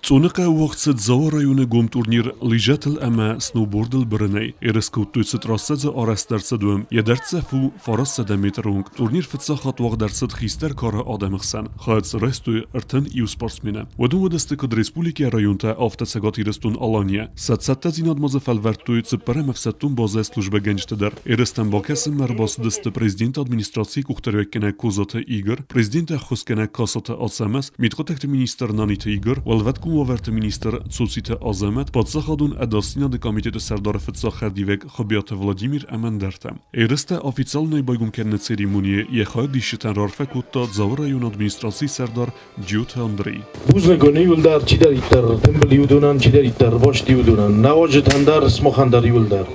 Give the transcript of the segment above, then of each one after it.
Ծունկը ուղղցած զորայունը գոմ տուրնիր լիժատլ ամա սնոուբորդլ բրնեյ երեսկուտույցը տրասածը արաստարցադում եդերցեֆու ֆարասը դեմետրունգ տուրնիր ֆծախատ ուղդարցած խիստեր քարը ադամխսան խաց ռեստույ ըրթն իու սպորտսմենը Ոդում ոդստը կդ ռեսպուլիկի ռայոնտա ավտացագատ իրստուն Ալանիա սացատազին ադմազը վարտույ ծպրեմ ֆսատում բոզե служба գենջտդեր երստան բակեսն մերբոս դստը պրեզիդենտ ադմինիստրացիի կուխտերյակենա կոզոտը Իգոր պրեզիդենտը խոսկենա կասոտը ացամաս միթկոտեկտ մինիստր նանիթը Իգոր վալվատ Կումովերտ մինիստր Ցուցիթը Ազամետ պատսախադուն ադասինա դե կոմիտետը Սարդարը ֆծախադիվեք խոբյատը Վլադիմիր Ամանդերտը Երստը օֆիցիալնայ բայգումքերնը ցերեմոնիա ехал դիշտան ռորֆեկուտը Զավրայուն ադմինիստրացիի Սարդար Ջութ Անդրեյ Ուզնեգոնի ուլդար չիդար իտար տեմբլի ուդոնան չիդար իտար ոչ դի ուդոնան նավոջը թանդար սմոխանդարի ուլդար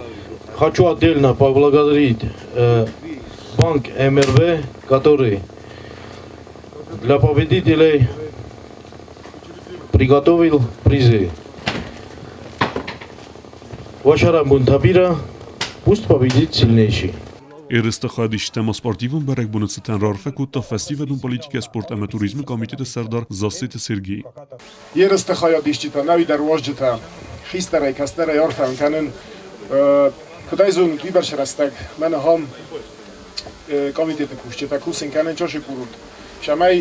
Хочу отдельно поблагодарить банк МРВ, который для победителей приготовил призы. Вашарам Бунтабира, пусть победит сильнейший. Երստը խադիշտեմա սպորտիվն բերեք բունեցտան ռորֆեկուտը ֆեստիվալում պոլիտիկա սպորտ ամատուրիզմի կոմիտետը Սարդար Զասիտ Սերգեյ Երստը խայադիշտա նավի դար ոժջտա խիստերայ կաստերայ օրֆան կանն կդայզուն լիբերշրաստակ մենը համ կոմիտետը կուշջտա կուսին կանն ճոշի կուրուտ շամայ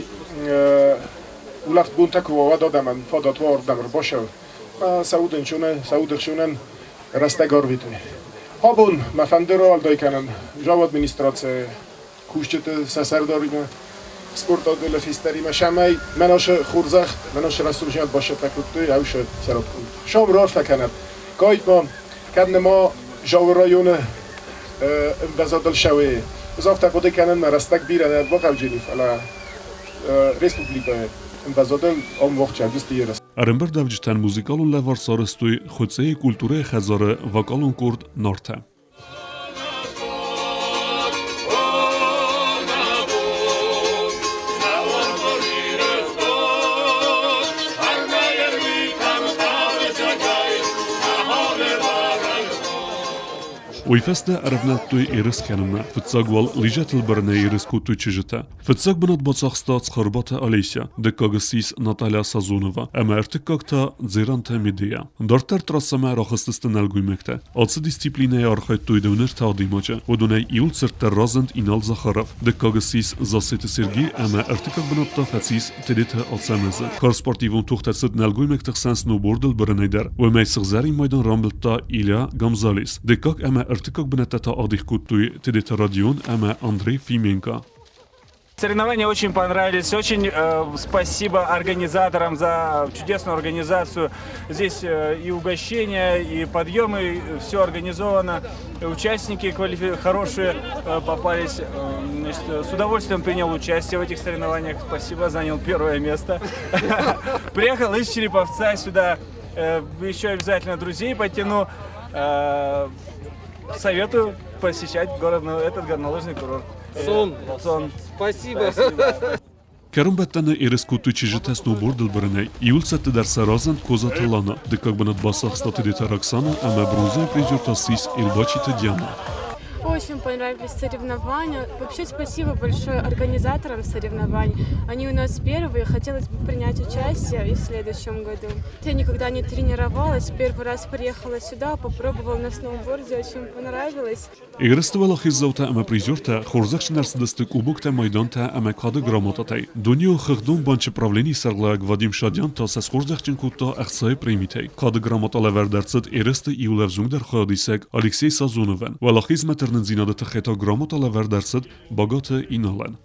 Улафт бунтакова дадаман фадатвар дамр баша саудынчунен растагорвит Хабун мафандеро алдайканан жав администрация кушчете сасардарина спорт адел фистарима шамай манаш хурзах манаш расуржат баша такутты авш сарат шам раш факанат кайма каднема жав районы базадал шави زافت بوده کنن رستک بیرن باقی جنیف على республика Învățătul om voce aceste ieri. Arămbăr davjtan muzicalul levar sarăstui xoței culturei xazară vacalun kurd norte. Уйфесте аревнаттуй ирискенна фцагвал лижатл барне ирискутуй чижета фцаг бнат бацахстат схарбата алейся декагсис Наталья Сазонова амертикакта зиранта медия дортер трассама рахыстыстын алгуймекте атсы дисциплинае архайтуй дөнер тaqdimacı odunay iulsert razent inal Захаров декагсис Засет Сергей ама артикак бнатта фацис тедете атсамазы корспортивун тухтасыд налгуймекте сноубордл барнейдер вемей сгзари майдан рамблта Илья Гамзалис декак ама артикак бнатта адих куттуй тедете радион ама Андрей Фименко. Соревнования очень понравились. Очень спасибо организаторам за чудесную организацию. Здесь и угощения, и подъемы, все организовано. Участники хорошие попались. Значит, с удовольствием принял участие в этих соревнованиях. Спасибо, занял первое место. Приехал из Череповца сюда. Еще обязательно друзей потяну. Советую посещать этот горнолыжный курорт. Сон. Спасибо. Керумбеттаны ирискуту чижета сноубордл барней иулсатты дарса разанд козаты лана декак банат басах статы дета Роксана ама бруза призертасис Илбачита Диана. Очень понравились соревнования. Вообще спасибо большое организаторам соревнований. Они у нас первые. Хотелось бы принять участие и в следующем году. Я никогда не тренировалась. Первый раз приехала сюда, попробовала на сноуборде. Очень понравилось. Игрыстывала хиззаута ама призерта хорзахшинарсыдысты кубокта майданта ама кады грамотатай. Дуньо хыхдун банчы правлений сарглаак Вадим Шадян тасас хорзахчин кутта ахсай примитей. Кады грамотала вердерцет ирысты иулевзунгдар хадисек Алексей Сазоновен. Вала хизметер Зинадата хета грамота лавердерсет богата инален.